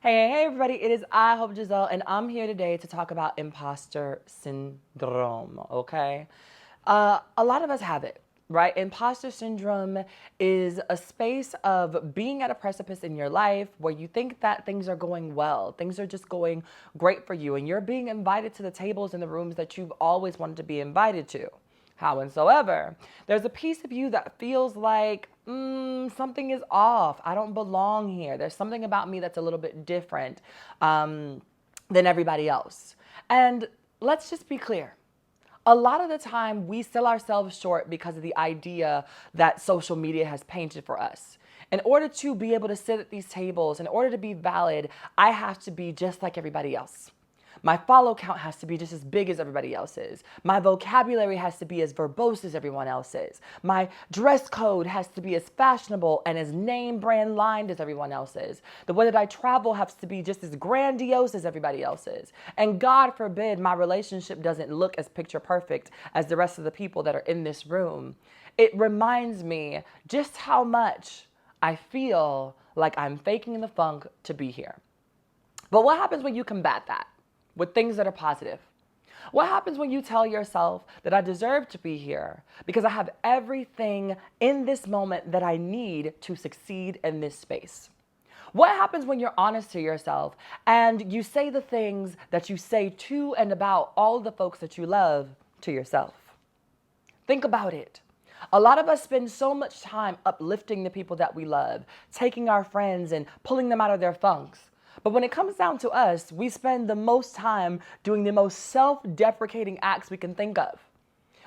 Hey, everybody, it is I, HopeGiselle, and I'm here today to talk about imposter syndrome, okay? A lot of us have it, right? Imposter syndrome is a space of being at a precipice in your life where you think that things are going well, things are just going great for you, and you're being invited to the tables and the rooms that you've always wanted to be invited to. Howsoever, there's a piece of you that feels like something is off. I don't belong here. There's something about me that's a little bit different than everybody else. And let's just be clear. A lot of the time, we sell ourselves short because of the idea that social media has painted for us. In order to be able to sit at these tables, in order to be valid, I have to be just like everybody else. My follow count has to be just as big as everybody else's. My vocabulary has to be as verbose as everyone else's. My dress code has to be as fashionable and as name brand lined as everyone else's. The way that I travel has to be just as grandiose as everybody else's. And God forbid my relationship doesn't look as picture perfect as the rest of the people that are in this room. It reminds me just how much I feel like I'm faking the funk to be here. But what happens when you combat that with things that are positive? What happens when you tell yourself that I deserve to be here because I have everything in this moment that I need to succeed in this space? What happens when you're honest to yourself and you say the things that you say to and about all of the folks that you love to yourself? Think about it. A lot of us spend so much time uplifting the people that we love, taking our friends and pulling them out of their funks. But when it comes down to us, we spend the most time doing the most self-deprecating acts we can think of.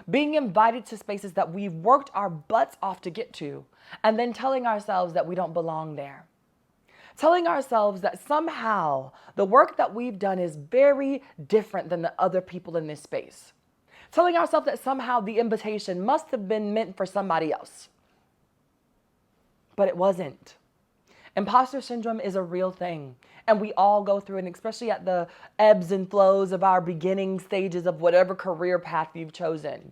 Being invited to spaces that we've worked our butts off to get to, and then telling ourselves that we don't belong there. Telling ourselves that somehow the work that we've done is very different than the other people in this space. Telling ourselves that somehow the invitation must have been meant for somebody else. But it wasn't. Imposter syndrome is a real thing, and we all go through it, especially at the ebbs and flows of our beginning stages of whatever career path you've chosen.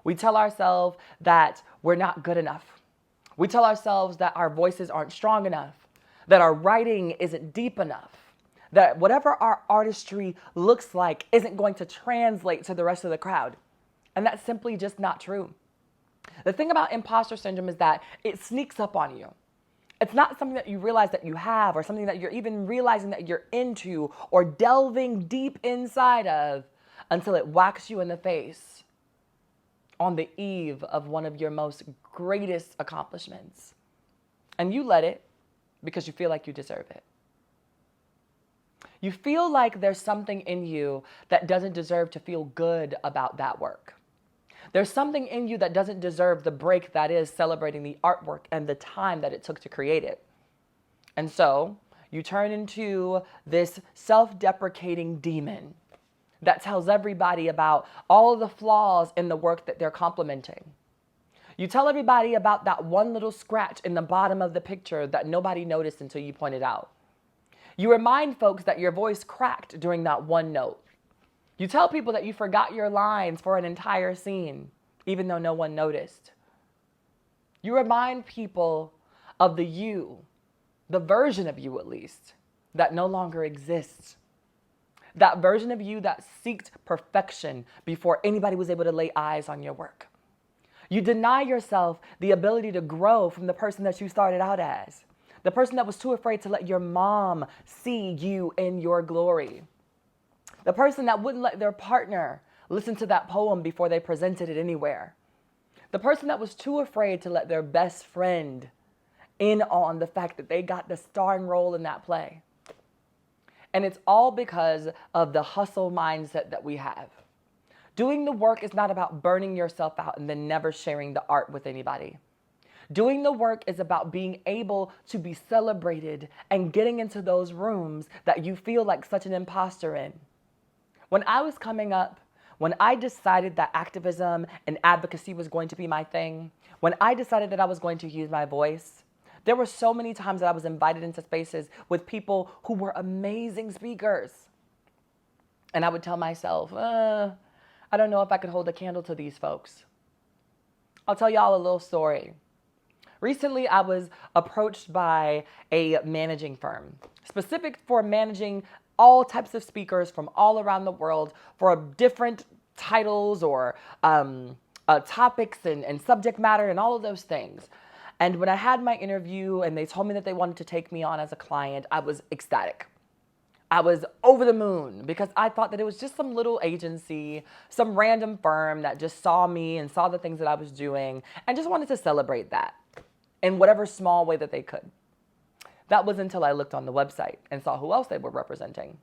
We tell ourselves that we're not good enough. We tell ourselves that our voices aren't strong enough, that our writing isn't deep enough, that whatever our artistry looks like isn't going to translate to the rest of the crowd. And that's simply just not true. The thing about imposter syndrome is that it sneaks up on you. It's not something that you realize that you have or something that you're even realizing that you're into or delving deep inside of until it whacks you in the face on the eve of one of your most greatest accomplishments. And you let it because you feel like you deserve it. You feel like there's something in you that doesn't deserve to feel good about that work. There's something in you that doesn't deserve the break that is celebrating the artwork and the time that it took to create it. And so you turn into this self-deprecating demon that tells everybody about all of the flaws in the work that they're complimenting. You tell everybody about that one little scratch in the bottom of the picture that nobody noticed until you pointed out. You remind folks that your voice cracked during that one note. You tell people that you forgot your lines for an entire scene, even though no one noticed. You remind people of the you, the version of you at least, that no longer exists. That version of you that seeked perfection before anybody was able to lay eyes on your work. You deny yourself the ability to grow from the person that you started out as, the person that was too afraid to let your mom see you in your glory. The person that wouldn't let their partner listen to that poem before they presented it anywhere. The person that was too afraid to let their best friend in on the fact that they got the starring role in that play. And it's all because of the hustle mindset that we have. Doing the work is not about burning yourself out and then never sharing the art with anybody. Doing the work is about being able to be celebrated and getting into those rooms that you feel like such an imposter in. When I was coming up, when I decided that activism and advocacy was going to be my thing, when I decided that I was going to use my voice, there were so many times that I was invited into spaces with people who were amazing speakers. And I would tell myself, I don't know if I could hold a candle to these folks. I'll tell y'all a little story. Recently, I was approached by a managing firm, specific for managing all types of speakers from all around the world for different titles or topics and subject matter and all of those things. And when I had my interview and they told me that they wanted to take me on as a client, I was ecstatic. I was over the moon because I thought that it was just some little agency, some random firm that just saw me and saw the things that I was doing and just wanted to celebrate that in whatever small way that they could. That was until I looked on the website and saw who else they were representing.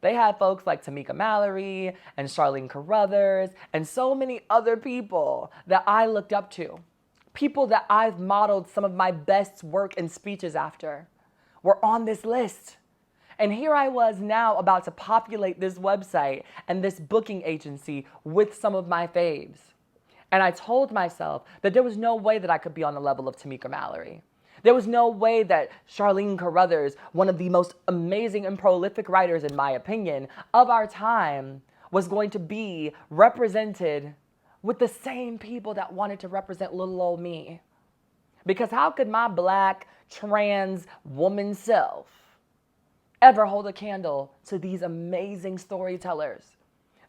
They had folks like Tamika Mallory and Charlene Carruthers and so many other people that I looked up to. People that I've modeled some of my best work and speeches after were on this list. And here I was now about to populate this website and this booking agency with some of my faves. And I told myself that there was no way that I could be on the level of Tamika Mallory. There was no way that Charlene Carruthers, one of the most amazing and prolific writers, in my opinion, of our time, was going to be represented with the same people that wanted to represent little old me. Because how could my black, trans woman self ever hold a candle to these amazing storytellers,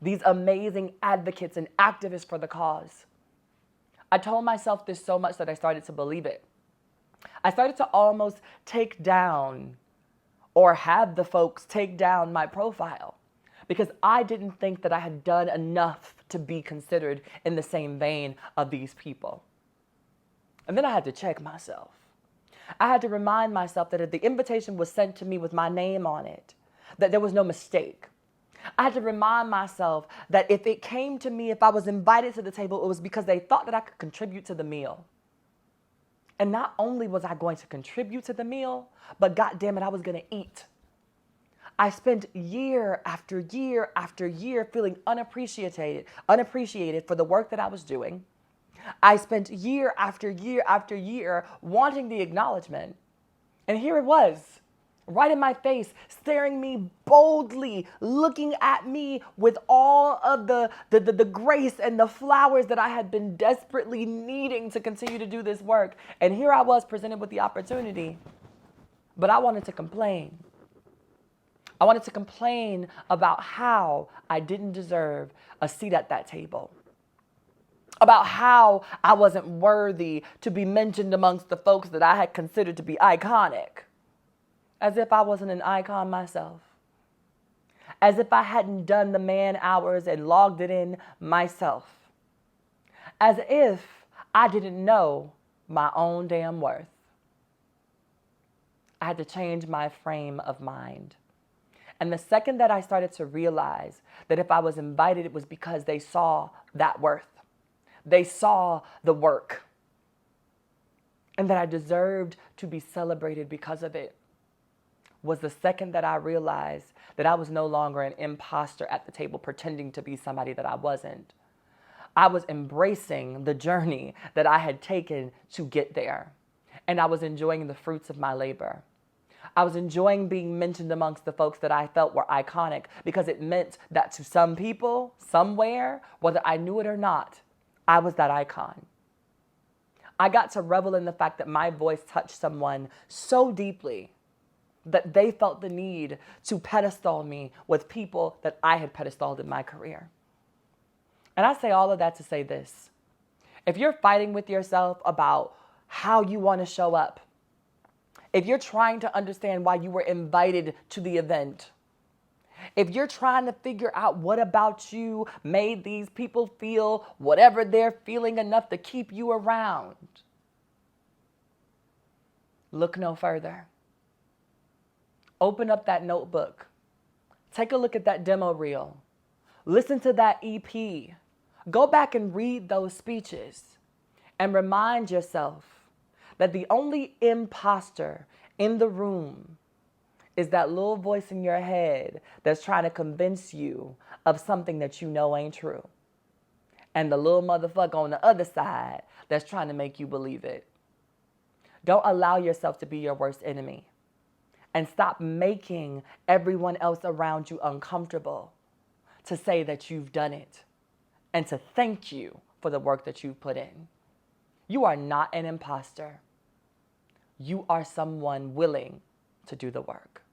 these amazing advocates and activists for the cause? I told myself this so much that I started to believe it. I started to almost take down or have the folks take down my profile because I didn't think that I had done enough to be considered in the same vein of these people. And then I had to check myself. I had to remind myself that if the invitation was sent to me with my name on it, that there was no mistake. I had to remind myself that if it came to me, if I was invited to the table, it was because they thought that I could contribute to the meal. And not only was I going to contribute to the meal, but goddamn it, I was going to eat. I spent year after year after year feeling unappreciated for the work that I was doing. I spent year after year after year wanting the acknowledgement. And here it was, right in my face, staring me boldly, looking at me with all of the grace and the flowers that I had been desperately needing to continue to do this work. And here I was presented with the opportunity, but I wanted to complain. I wanted to complain about how I didn't deserve a seat at that table, about how I wasn't worthy to be mentioned amongst the folks that I had considered to be iconic. As if I wasn't an icon myself. As if I hadn't done the man hours and logged it in myself. As if I didn't know my own damn worth. I had to change my frame of mind. And the second that I started to realize that if I was invited, it was because they saw that worth. They saw the work. And that I deserved to be celebrated because of it, was the second that I realized that I was no longer an imposter at the table pretending to be somebody that I wasn't. I was embracing the journey that I had taken to get there. And I was enjoying the fruits of my labor. I was enjoying being mentioned amongst the folks that I felt were iconic because it meant that to some people, somewhere, whether I knew it or not, I was that icon. I got to revel in the fact that my voice touched someone so deeply that they felt the need to pedestal me with people that I had pedestaled in my career. And I say all of that to say this. If you're fighting with yourself about how you want to show up, if you're trying to understand why you were invited to the event, if you're trying to figure out what about you made these people feel whatever they're feeling enough to keep you around, look no further. Open up that notebook. Take a look at that demo reel. Listen to that EP. Go back and read those speeches and remind yourself that the only imposter in the room is that little voice in your head that's trying to convince you of something that you know ain't true. And the little motherfucker on the other side that's trying to make you believe it. Don't allow yourself to be your worst enemy. And stop making everyone else around you uncomfortable to say that you've done it and to thank you for the work that you've put in. You are not an imposter. You are someone willing to do the work.